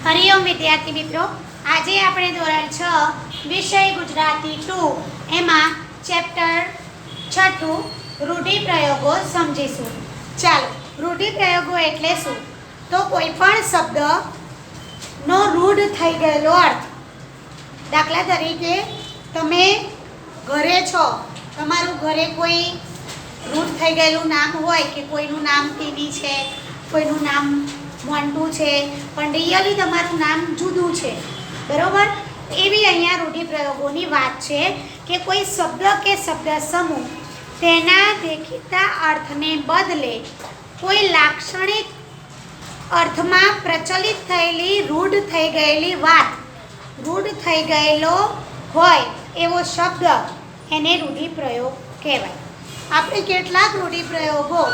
हरिओम विद्यार्थी मित्रों, आज આપણે ધોરણ 6 વિષય ગુજરાતી 2 એમાં ચેપ્ટર 6 રૂઢિપ્રયોગો સમજીશું। ચાલો, રૂઢિપ્રયોગો એટલે શું? તો કોઈ પણ શબ્દનો રૂઢ થઈ ગયેલો અર્થ। દાખલા તરીકે તમે ઘરે છો, તમારું ઘરે કોઈ રૂઢ થઈ ગયેલું નામ હોય કે કોઈનું નામ ટીવી છે, કોઈનું નામ મોન્ટુ છે, પણ રિયલી તમારું નામ જુદું છે, બરોબર? એવી અહીંયા રૂઢિપ્રયોગોની વાત છે કે કોઈ શબ્દ કે શબ્દ સમૂહ તેના દેખીતા અર્થને બદલે કોઈ લાક્ષણિક અર્થમાં પ્રચલિત થયેલી રૂઢ થઈ ગયેલી વાત, રૂઢ થઈ ગયેલો હોય એવો શબ્દ, એને રૂઢિપ્રયોગ કહેવાય। આપણે કેટલાક રૂઢિપ્રયોગો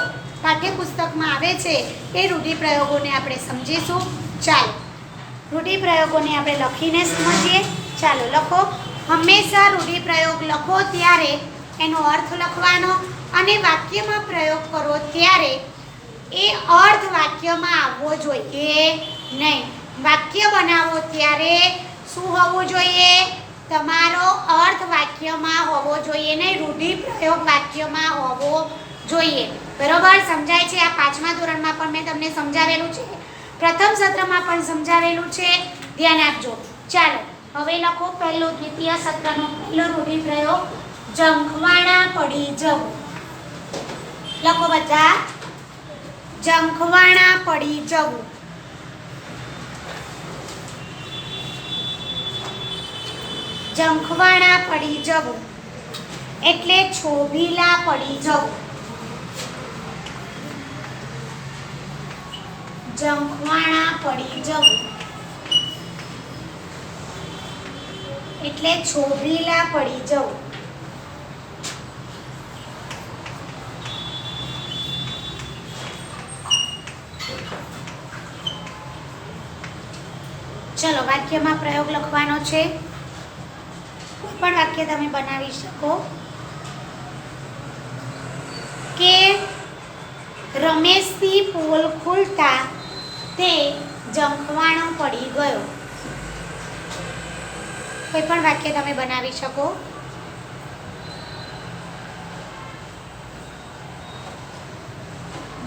પાઠ્યપુસ્તકમાં આવે છે, એ રૂઢિપ્રયોગોને આપણે સમજીશું। ચાલો, રૂઢિપ્રયોગોને આપણે લખીને સમજીએ। ચાલો લખો। હંમેશા રૂઢિપ્રયોગ લખો ત્યારે એનો અર્થ લખવાનો, અને વાક્યમાં પ્રયોગ કરો ત્યારે એ અર્થ વાક્યમાં આવવો જોઈએ નહીં। વાક્ય બનાવો ત્યારે શું હોવું જોઈએ? તમારો અર્થ વાક્યમાં હોવો જોઈએ નહીં, રૂઢિપ્રયોગ વાક્યમાં હોવો જોઈએ, બરોબર? સમજાય છે? આ 5મા ધોરણમાં પણ મેં તમને સમજાવેલું છે, પ્રથમ સત્રમાં પણ સમજાવેલું છે, ધ્યાન આપજો। ચાલો હવે લખો પહેલો દ્વિતીય સત્રનો પહેલો રૂઢિપ્રયોગ, ઝંખવાણા પડી જવું। લખો બધા, ઝંખવાણા પડી જવું। ઝંખવાણા પડી જવું એટલે છોભીલા પડી જવું। ઝંખવાણા પડી જવું એટલે છોભીલા પડી જવું। ચલો વાક્યમાં પ્રયોગ લખવાનો છે, કોઈ પણ વાક્ય તમે બનાવી શકો કે રમેશની પોલ ખુલતા તે ઝંખવાણો પડી ગયો। કોઈ પણ વાક્ય તમે બનાવી શકો।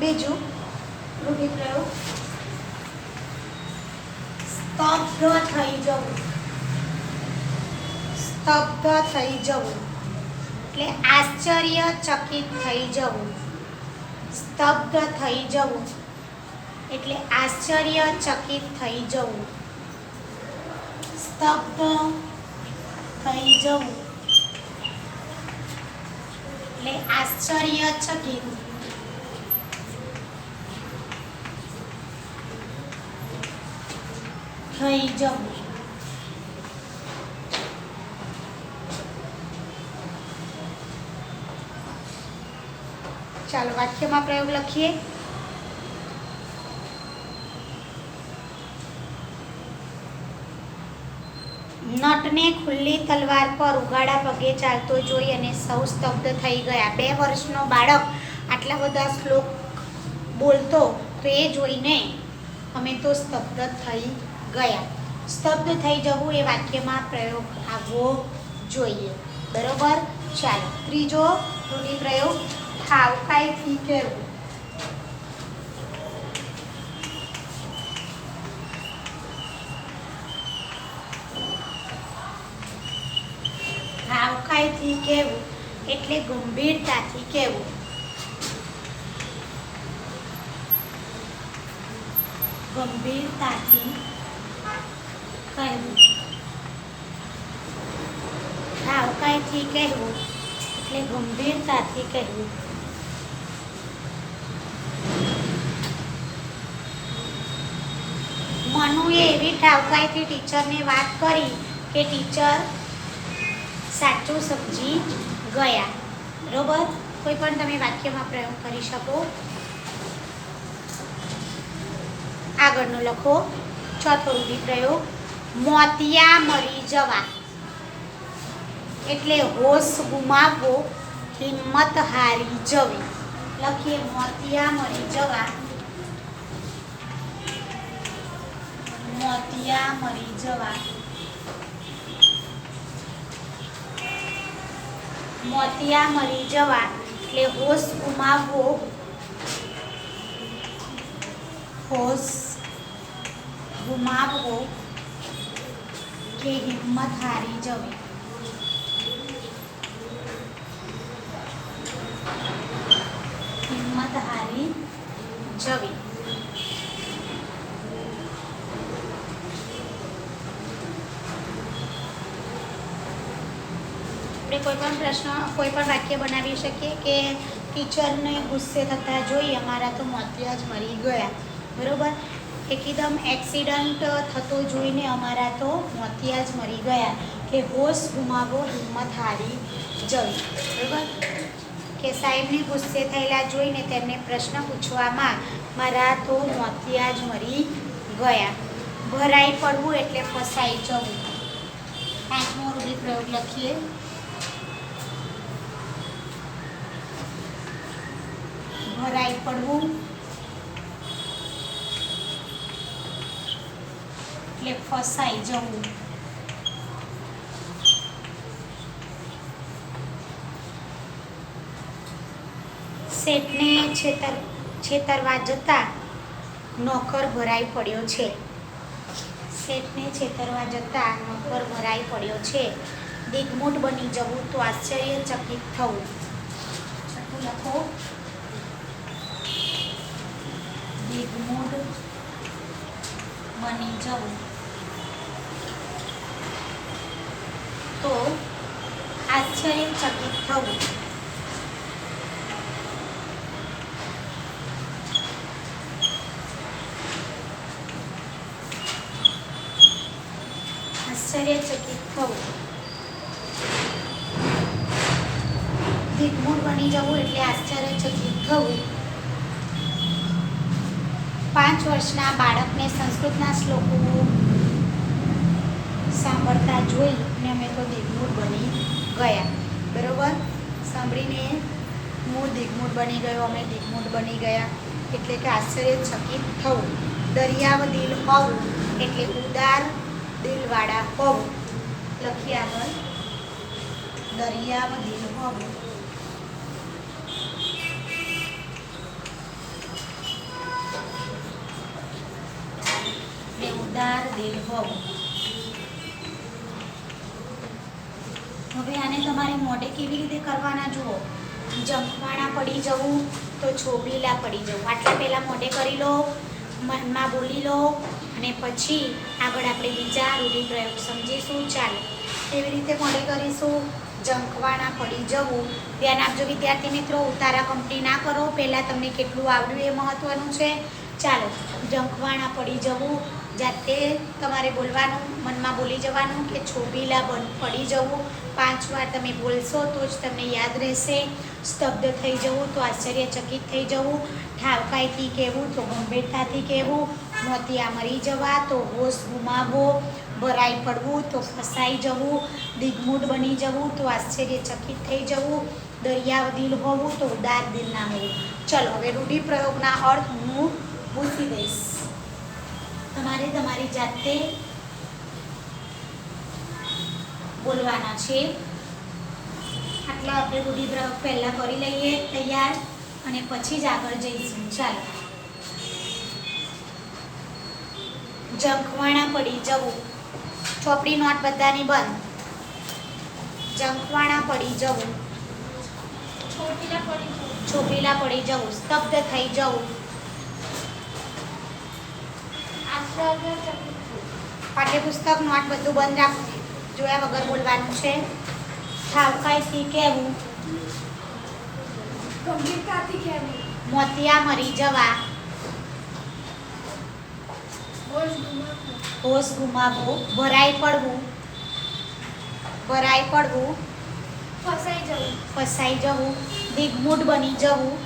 બીજું રૂઢિપ્રયોગ, સ્તબ્ધ થઈ જવું। સ્તબ્ધ થઈ જવું એટલે આશ્ચર્યચકિત થઈ જવું। સ્તબ્ધ થઈ જવું એટલે આશ્ચર્યચકિત થઈ જવું। સ્તબ્ધ થઈ જવું એટલે આશ્ચર્યચકિત થઈ જવું। ચાલો વાક્યમાં પ્રયોગ લખીએ। નટને ખુલ્લી તલવાર પર ઉઘાડા પગે ચાલતો જોઈ અને સૌ સ્તબ્ધ થઈ ગયા। 2 વર્ષનો બાળક આટલા બધા શ્લોક બોલતો તો એ જોઈને અમે તો સ્તબ્ધ થઈ ગયા। સ્તબ્ધ થઈ જવું એ વાક્યમાં પ્રયોગ આવવો જોઈએ, બરોબર? ચાલો ત્રીજો રૂઢિપ્રયોગ, ઠાવકાઈથી કહેવું। ઠાવકાઈથી કહેવું એટલે ગંભીરતાથી કહેવું। ગંભીરતાથી કહેવું। ઠાવકાઈથી કહેવું એટલે ગંભીરતાથી કહેવું। મનુએ એવી ઠાવકાઈથી ટીચરને વાત કરી કે ટીચર સાચું સમજી ગયા, બરોબર? કોઈ પણ તમે વાક્યમાં પ્રયોગ કરી શકો। આગળનો લખો, ચોથો રૂઢિપ્રયોગ, મોતિયા મરી જવા એટલે હોશ ગુમાવવો, હિંમત હારી જવી। લખીએ, મોતિયા મરી જવા, મોતિયા મોતિયા મરી જવા, મોતિયા મરી જવા એટલે હોશ ગુમાવવો, હોશ ગુમાવવો કે હિંમત હારી જવી, હિંમત હારી જવી. આપણે કોઈ પણ પ્રશ્ન, કોઈ પણ વાક્ય બનાવી શકીએ કે ટીચરને ગુસ્સે થતા જોઈ અમારા તો મોતિયા જ મરી ગયા, બરોબર. એકદમ એક્સિડન્ટ થતો જોઈને અમારા તો મોતિયા જ મરી ગયા, કે હોશ ગુમાવો હિંમત હારી જવી, બરોબર. કે સાહેબને ગુસ્સે થયેલા જોઈને તેમને પ્રશ્ન પૂછવામાં મારા તો મોતિયા જ મરી ગયા. ભરાઈ પડવું એટલે ફસાઈ જવું. 5મો રૂઢિપ્રયોગ લખીએ. ભરાઈ પડવું એટલે ફસાઈ જવું. શેઠને છેતરવા જતા નોકર ભરાઈ પડ્યો છે. શેઠને છેતરવા જતા નોકર ભરાઈ પડ્યો છે. દિગ્મૂઢ બની જવું તો આશ્ચર્યચકિત થવું. છઠ્ઠું લખો. દિગ્મૂઢ બની જવું તો આશ્ચર્યચકિત થવું. આશ્ચર્યચકિત થવું. દિગ્મૂઢ બની જવું એટલે આશ્ચર્યચકિત થવું. 5 વર્ષના બાળકને સંસ્કૃતના શ્લોકો સાંભળતા જોઈને અમે તો દિગ્મૂઢ બની ગયા, બરોબર. સાંભળીને હું દિગ્મૂઢ બની ગયો, અમે દિગ્મૂઢ બની ગયા એટલે કે આશ્ચર્યચકિત થવું. દરિયાવ દિલ હોવું એટલે ઉદાર દિલવાળા હોવું. લખીએ આગળ. દરિયાવ દિલ હોવું ઉદાર દિલ હોવું. હવે આને તમારે મોઢે કેવી રીતે કરવાના જુઓ. જંખવાણા પડી જવું તો છોબીલા પડી જવું. આટલા પહેલાં મોઢે કરી લો, મનમાં બોલી લો અને પછી આગળ આપણે બીજા રૂઢિપ્રયોગ સમજીશું. ચાલો એવી રીતે મોઢે કરીશું. જંખવાણા પડી જવું. ધ્યાન આપજો વિદ્યાર્થી મિત્રો, ઉતારા કંપની ના કરો. પહેલાં તમને કેટલું આવડ્યું એ મહત્વનું છે. ચાલો. જંખવાણા પડી જવું જાતે તમારે બોલવાનું, મનમાં બોલી જવાનું કે છોબીલા પડી જવું. 5 વાર તમે બોલશો તો જ તમને યાદ રહેશે. સ્તબ્ધ થઈ જવું તો આશ્ચર્યચકિત થઈ જવું. ઠાવકાઈથી કહેવું તો ગંભીરતાથી કહેવું. મોતિયા મરી જવા તો હોશ ગુમાવવો. ભરાઈ પડવું તો ફસાઈ જવું. દિગ્મૂઢ બની જવું તો આશ્ચર્યચકિત થઈ જવું. દરિયાવ દિલ હોવું તો ઉદાર દિલ ના હોવું. ચલો હવે રૂઢિપ્રયોગના અર્થ હું પૂછી દઈશ. તમારે તમારી જાતે બોલવાના છે. આટલા આપણે રૂઢિપ્રયોગ પહેલાં કરી લઈએ તૈયાર, અને પછી જ આગળ જઈશું. ચાલો. જંખવાણા પડી જવું. ચોપડી નોટ બધાની બંધ. જંખવાણા પડી જવું. છોપીલા પડી જવું. સ્તબ્ધ થઈ જવું. પાઠ્યપુસ્તક નોટ બધું બંધ રાખવું, જોયા વગર બોલવાનું છે. ઠાવકાઈથી કહેવું. ગંભીરતાથી કહેવું. મોતિયા મરી જવા. હોશ ગુમાવવો. ભરાઈ પડવું. ભરાઈ પડવું. ફસાઈ જવું. ફસાઈ જવું. દિગ્મૂઢ બની જવું.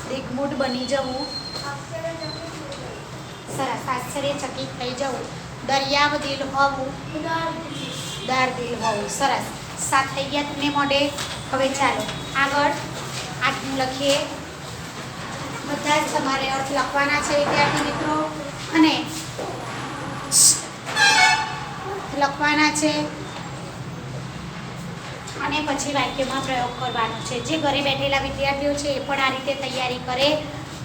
દિગ્મૂઢ બની જવું. સરસ. આશ્ચર્યચકિત થઈ જવું. દરિયાવ દિલ હોવું. ઉદાર દિલ હોવું. સરસ. 7 થઈ ગયા તમને મોઢે. હવે ચાલો આગળ 8નું લખીએ. બધા જ તમારે અર્થ લખવાના છે વિદ્યાર્થી મિત્રો, અને લખવાના છે અને પછી વાક્યમાં પ્રયોગ કરવાનો છે. જે ઘરે બેઠેલા વિદ્યાર્થીઓ છે એ પણ આ રીતે તૈયારી કરે.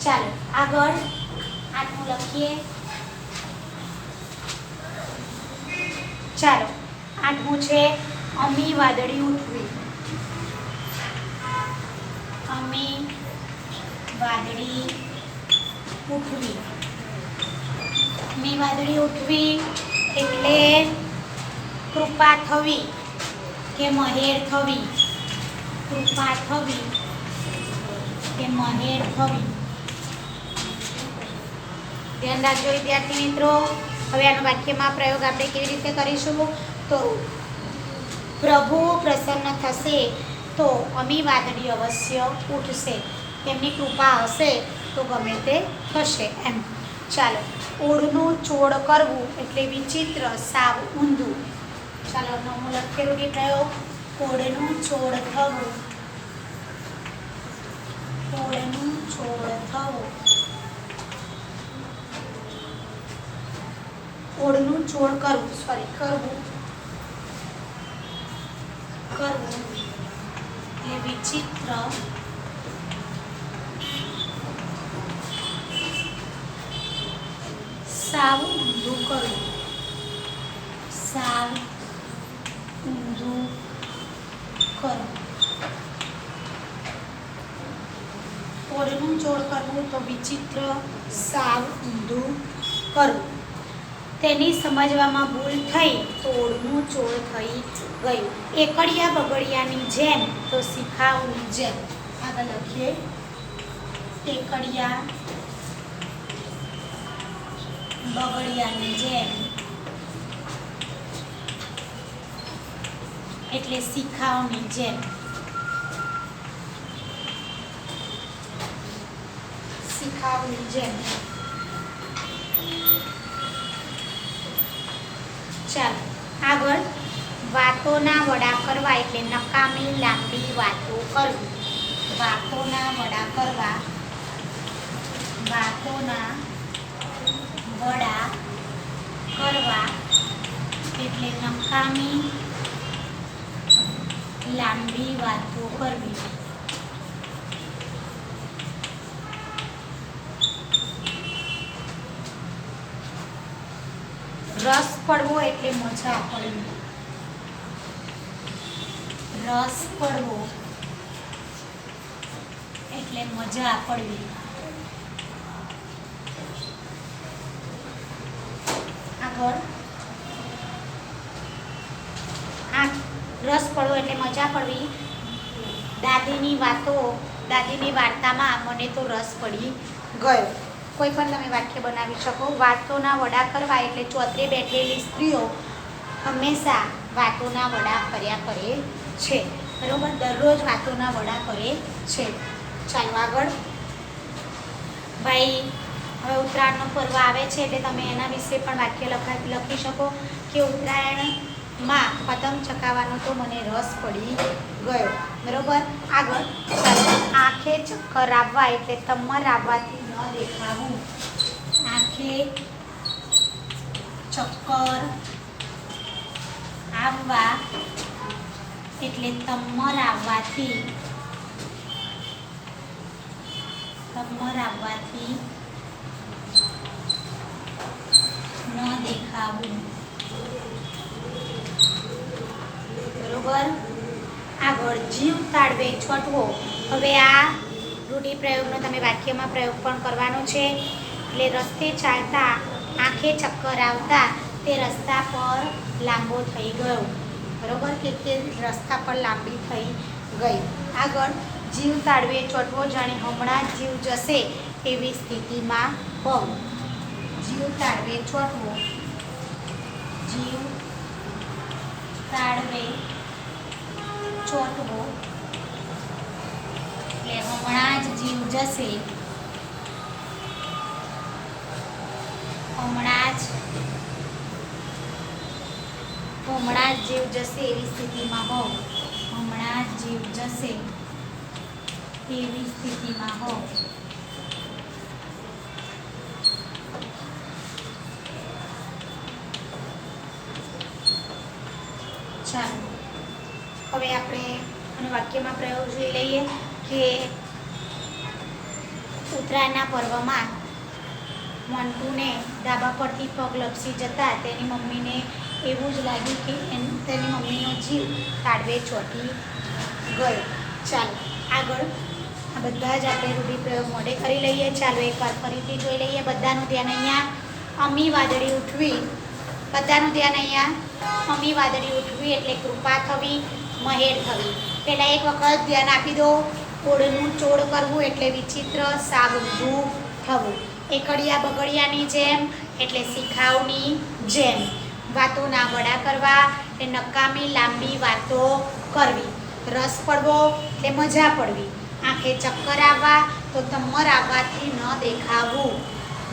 ચાલો આગળ 8મું લખીએ. ચાલો 8મું છે અમી વાદળી ઉઠવી. અમી વાદળી ઉઠવી. અમી વાદળી ઉઠવી એટલે કૃપા થવી કે મહેર થવી. કૃપા થવી કે મહેર થવી. ધ્યાન રાખજો વિદ્યાર્થી મિત્રો. હવે આનો વાક્યમાં પ્રયોગ આપણે કેવી રીતે કરીશું? તો પ્રભુ પ્રસન્ન થશે તો અમી વાદળી અવશ્ય ઉઠશે. તેમની કૃપા હશે તો ગમે તે થશે એમ. ચાલો ઓળનું ચોળ કરવું એટલે વિચિત્ર, સાવ ઊંધું. ચાલો 9મું લખીએ રૂઢિપ્રયોગ. ઓળનું ચોળ થવું. ઓળનું ચોળ થવું. ઓળનું ચોળ કરવું કરવું એટલે વિચિત્ર, સાવ ઊંધું કરવું. સાવ ઊંધું કરવું. ઓળનું ચોળ કરવું તો વિચિત્ર, સાવ ઊંધું કરવું. તેની સમજવામાં ભૂલ થઈ તો ઓળનું ચોળ થઈ ગયું. એકડિયા બગડિયાની જેમ તો શિખાઉની જેમ. આગળ લખીએ. એકડિયા બગડિયાની જેમ એટલે શિખાઉની જેમ. શિખાઉની જેમ. ચાલો આગળ વાતોના વડા કરવા એટલે નકામી લાંબી વાતો કરવી. વાતોના વડા કરવા. વાતોના વડા કરવા એટલે નકામી લાંબી વાતો કરવી. રસ પડવો એટલે મજા પડવી. રસ પડવો એટલે મજા પડવી. આગળ રસ પડવો એટલે મજા પડવી. દાદીની વાર્તામાં મને તો રસ પડી ગયો. કોઈ પણ તમે વાક્ય બનાવી શકો. વાતોના વડા કરવા એટલે ચોતરે બેઠેલી સ્ત્રીઓ હંમેશા વાતોના વડા કર્યા કરે છે. બરોબર, દરરોજ વાતોના વડા કરે છે. ચાલો આગળ. ભાઈ હવે ઉત્તરાયણનો પર્વ આવે છે એટલે તમે એના વિશે પણ વાક્ય લખી શકો કે ઉત્તરાયણમાં પતંગ ચકાવવાનો તો મને રસ પડી ગયો. બરોબર, આગળ. ચાલો આંખે ચક્કર આવવા એટલે તમર આવવાથી ન દેખાવું. આંખે ચક્કર આવવા એટલે તમર આવવાથી ન દેખાવું. બરોબર, આગળ જીવ તાળવે છોટવો. હવે આ રૂઢિપ્રયોગનો તમે વાક્યમાં પ્રયોગ પણ કરવાનો છે. એટલે રસ્તે ચાલતા આંખે ચક્કર આવતા તે રસ્તા પર લાંબો થઈ ગયો. બરોબર, કે તે રસ્તા પર લાંબી થઈ ગઈ. આગળ જીવ તાળવે ચોટવો જાણે હમણાં જ જીવ જશે એવી સ્થિતિમાં હોવ. જીવ તાળવે ચોટવો. જીવ તાળવે ચોટવો એટલે હમણાં જ જીવ જશે. હમણાં જ જીવ જશે એવી સ્થિતિમાં હોવ. હમણાં જ જીવ જશે એવી સ્થિતિમાં હોવ. ચાલો હવે આપણે અને વાક્યમાં પ્રયોગ જોઈ લઈએ કે ઉત્તરાયણના પર્વમાં મોન્ટુને ધાબા પરથી પગ લપસી જતા તેની મમ્મીને એવું જ લાગ્યું કે તેની મમ્મીનો જીવ તાળવે ચોંટી ગયો. ચાલો આગળ આ બધા જ આપણે રૂઢિપ્રયોગ મોઢે કરી લઈએ. ચાલો એકવાર ફરીથી જોઈ લઈએ. બધાનું ધ્યાન અહીંયા. અમી વાદળી ઉઠવી, બધાનું ધ્યાન અહીંયા. અમી વાદળી ઉઠવી એટલે કૃપા થવી, મહેર થવી. પહેલાં એક વખત ધ્યાન આપી દો. ઓળનું ચોળ કરવું એટલે વિચિત્ર, સાબુંધું થવું. એકડિયા બગડિયાની જેમ એટલે શિખાવની જેમ. વાતોના વડા કરવા એટલે નકામી લાંબી વાતો કરવી. રસ પડવો એટલે મજા પડવી. આંખે ચક્કર આવવા તો તમર આવવાથી ન દેખાવું.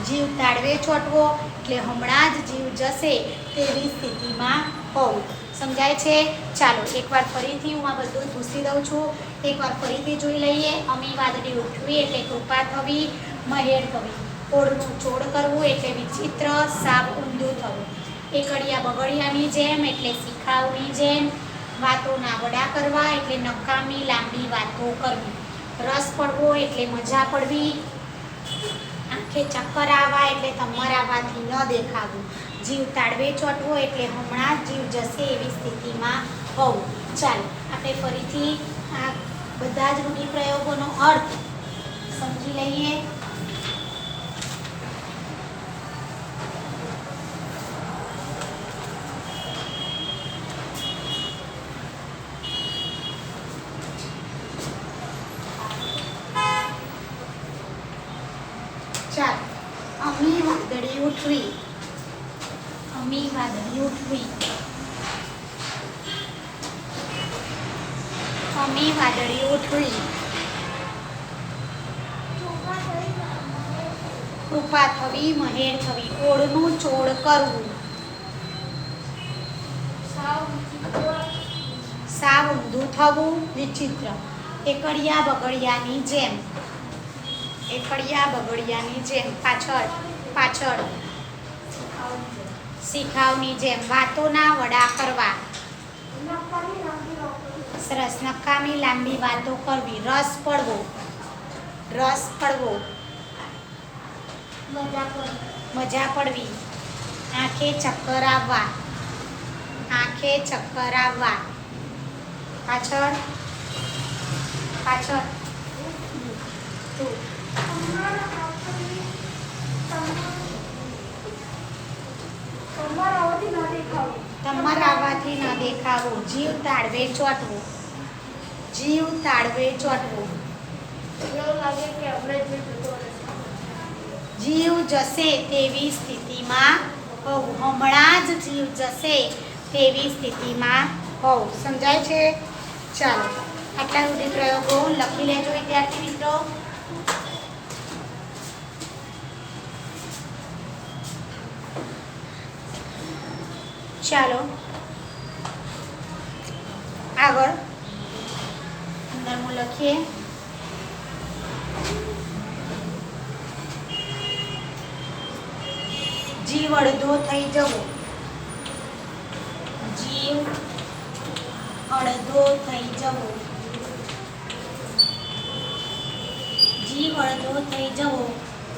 જીવ તાળવે ચોંટવો એટલે હમણાં જ જીવ જશે તેવી સ્થિતિમાં હોવું. સમજાય છે? ચાલો એકવાર ફરીથી હું આ બધું ભૂસી દઉં છું. એકવાર ફરીથી જોઈ લઈએ. અમી વાદળી ઉઠવી એટલે કૃપા થવી, મહેર થવી. ઓળનું ચોળ કરવું એટલે વિચિત્ર, સાપ ઊંધું થવું. એકડિયા બગડિયાની જેમ એટલે શિખાવની જેમ. વાતોના વડા કરવા એટલે નકામી લાંબી વાતો કરવી. રસ પડવો એટલે મજા પડવી. આંખે ચક્કર આવવા એટલે તમર આવવાથી ન દેખાવું. જીવ તાળવે ચોંટવો એટલે હમણાં જ જીવ જશે એવી સ્થિતિમાં હોવું. ચાલો આપણે ફરીથી આ બધા જ રૂઢિપ્રયોગોનો અર્થ સમજી લઈએ. ચાલો અમી વાદળી ઉઠવી, અમી વાદળી ઉઠવી, અમી વાદળી ઉઠવી. કૃપા થવી, મહેર થવી. ઓળનું ચોળ કરવું, સાવ ઊંધું થવું, વિચિત્ર. એકડિયા બગડિયાની જેમ, એકડિયા બગડિયાની જેમ. પાછળ પાછળ શિખાવની જેમ. વાતોના વડા કરવા, સરસ. નકામી લાંબી વાતો કરવી. રસ પડવો, રસ પડવો, મજા પડવી. આંખે ચક્કર આવવા, આંખે ચક્કર આવવા. પાછળ પાછળ તું. તમર આવવાથી ન દેખાવું. જીવ તાળવે ચોંટવું, જીવ તાળવે ચોંટવું. જીવ જશે તેવી સ્થિતિમાં હોવું. હમણાં જ જીવ જશે તેવી સ્થિતિમાં હોવું. સમજાય છે? ચાલો આટલા રૂઢિપ્રયોગો લખી લેજો વિદ્યાર્થી મિત્રો. ચાલો આગળ અંદરનું લખીએ. જીવ અડધો થઈ જવો, જીવ અડધો થઈ જવો, જીવ અડધો થઈ જવો.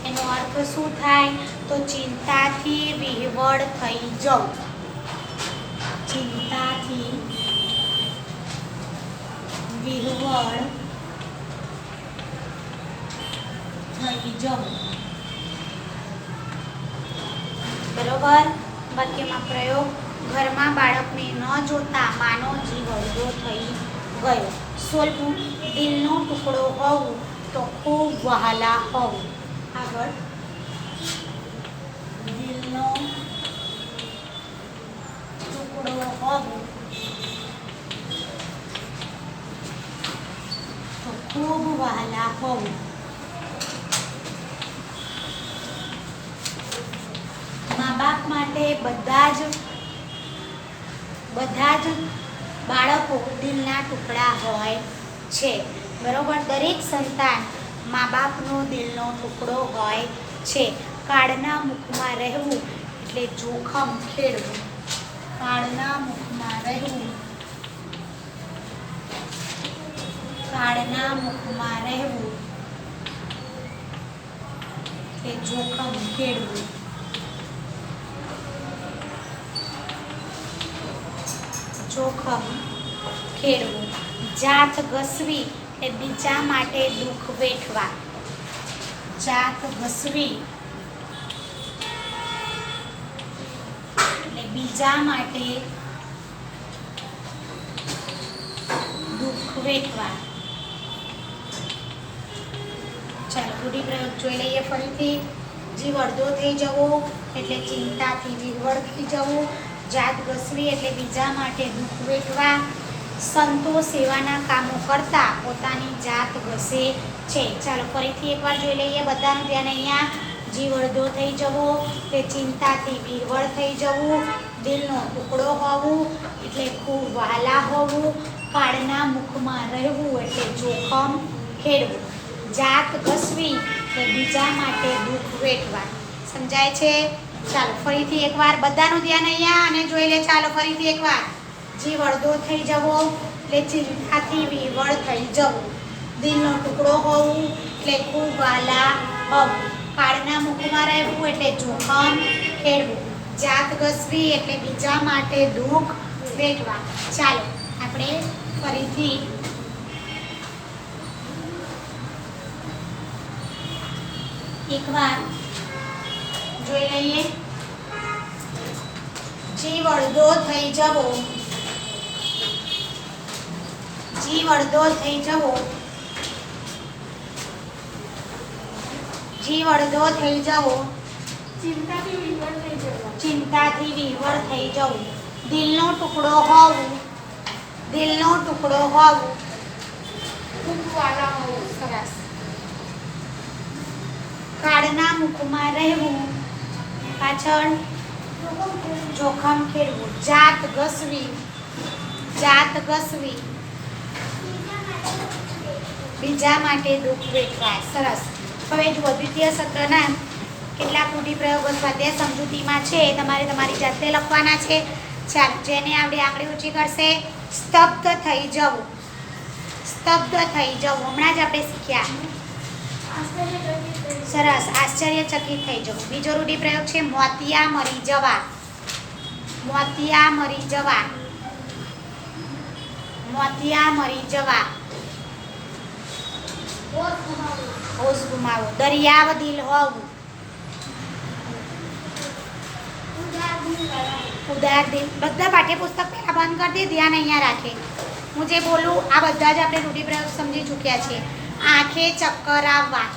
એનો અર્થ શું થાય? તો ચિંતાથી વિહવળ થઈ જવું, ચિંતાથી વિહવળ થઈ જવું. બરોબર. વાક્યમાં પ્રયોગ. ઘરમાં બાળકને ન જોતા માનો જીવ અડધો થઈ ગયો. 16 દિલનો ટુકડો હોવું તો ખૂબ વહાલા હોવું. આગળ દિલનો ટુકડો હોવું તો ખૂબ વહાલા હોવું. મા બાપ માટે બધા જ બાળકો દિલના ટુકડા હોય છે. બરોબર. દરેક સંતાન મા બાપનો દિલનો ટુકડો હોય છે. કાળના મુખમાં રહેવું એટલે જોખમ ખેડવું. કાળના મુખમાં રહેવું કાળના મુખમાં રહેવું કે જોખમ ખેડવું. જોખમ ખેડવું. જાત ઘસવી એ બીજા માટે દુઃખ વેઠવા. જાત ઘસવી એટલે બીજા માટે દુઃખ વેઠવા. ચાલો રૂઢિપ્રયોગ જોઈ લઈએ ફરીથી. જીવ અડધો થઈ જવો એટલે ચિંતાથી વિહવળ થઈ જવું. જાત ઘસવી એટલે બીજા માટે દુઃખ વેઠવા. સંતો સેવાના કામો કરતા પોતાની જાત ઘસે છે. ચાલો ફરીથી એકવાર જોઈ લઈએ. બધાનું ધ્યાન અહીંયા. જીવ અડધો થઈ જવો તે ચિંતાથી વિહવળ થઈ જવું. દિલનો ટુકડો હોવું એટલે ખૂબ વહાલા હોવું. કાળના મુખમાં રહેવું એટલે જોખમ ખેડવું. જાત ઘસવી એટલે બીજા માટે દુઃખ વેઠવા. સમજાય છે? ચાલો ફરીથી એકવાર બધાનું ધ્યાન અહીંયા અને જોઈ લે. ચાલો ફરીથી એકવાર. જીવ અડધો થઈ જવો એટલે ચિંતાથી વિહવળ થઈ જવું. દિલનો ટુકડો હોવું એટલે ખૂબ વહાલા હોવું. કાળના મુખમાં રહેવું એટલે જોખમ ખેડવું. જાત ઘસવી એટલે બીજા માટે દુઃખ વેઠવા. ચાલો આપણે ફરીથી એકવાર જોઈ લઈએ. જીવ અડધો થઈ જવો. જીવ અડધો થઈ જવો. જીવ અડધો થઈ જવો. ચિંતાથી વિહવળ થઈ જવું. ચિંતાથી વિહવળ થઈ જવું. દિલનો ટુકડો હોવું. દિલનો ટુકડો હોવું. ખૂબ વાલા હોવું. સરસ. કાળના મુખમાં રહેવું. પાછળ જોખમ ખેડવું. જાત ઘસવી. જાત ઘસવી બીજા માટે દુઃખ વેઠવા. સરસ. હવે જુઓ દ્વિતીય સત્રના કેટલાક રૂઢિપ્રયોગો સ્વાધ્યાય સમજૂતીમાં છે. તમારે તમારી જાતે લખવાના છે. ચાલો જેને આવડે આંગળી ઊંચી કરશે. સ્તબ્ધ થઈ જવું. સ્તબ્ધ થઈ જવું હમણાં જ આપણે શીખ્યા. સરસ. આશ્ચર્યચકિત થઈ જવું. બીજો રૂઢિપ્રયોગ છે મોતિયા મરી જવા. મોતિયા મરી જવા. મોતિયા મરી જવા. હોશ ગુમાવો. દરિયાવ દિલ હોવું. ઉદાર દિલ. બધા પાઠ્યપુસ્તક પહેલા બંધ કરી દે. ધ્યાન અહીંયા રાખે. હું જે બોલું આ બધા જ આપણે રૂઢિપ્રયોગ સમજી ચૂક્યા છીએ. આંખે ચક્કર આવવા.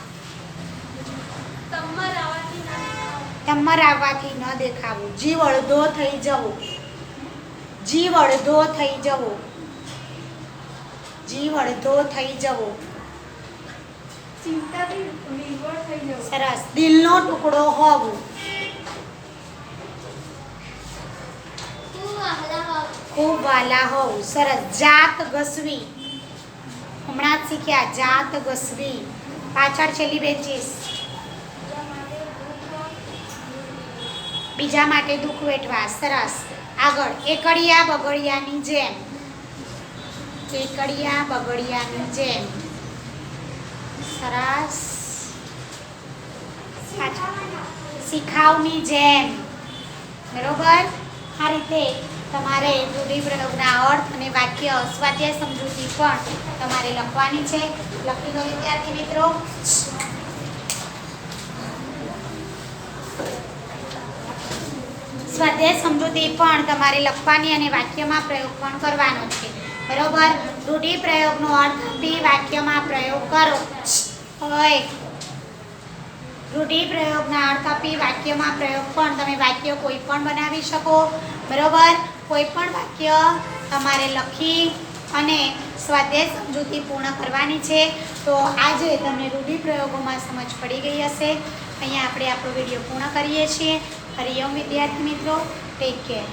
તમર આવવાથી ન દેખાવું. જીવ અડધો થઈ જવો. જીવ અડધો થઈ જવો. જીવ અડધો થઈ જવો. ચિંતાથી વિહવળ થઈ જવું. સરસ. દિલનો ટુકડો હોવું. ખૂબ વાલા હોવું. સરસ. જાત ઘસવી હમણાં જ શીખ્યા. જાત ઘસવી. પાછળ છેલ્લી બેન્ચીસ. બીજા માટે દુઃખ વેઠવા. સરસ. આગળ એકડિયા બગડિયાની જેમ. એકડિયા બગડિયાની જેમ. સરસ. શિખાવની જેમ. બરોબર. આ રીતે તમારે રૂઢિપ્રયોગના અર્થ અને વાક્ય સ્વાધ્યાય સમજૂતી પણ તમારે લખવાની છે. લખી દો વિદ્યાર્થી મિત્રો. સ્વાધ્યાય સમજૂતી પણ તમારે લખવાની અને વાક્યમાં પ્રયોગ પણ કરવાનો છે. બરોબર. રૂઢિપ્રયોગનો અર્થ આપી વાક્યમાં પ્રયોગ કરો. હોય રૂઢિપ્રયોગના અર્થ આપી વાક્યમાં પ્રયોગ પણ તમે વાક્ય કોઈ પણ બનાવી શકો. બરોબર. કોઈ પણ વાક્ય તમારે લખી અને સ્વાધ્યાય સમજૂતી પૂર્ણ કરવાની છે. તો આજે તમને રૂઢિપ્રયોગોમાં સમજ પડી ગઈ હશે. અહીંયા આપણે આપણો વિડીયો પૂર્ણ કરીએ છીએ. હરિઓમ વિદ્યાર્થી મિત્રો. Take care.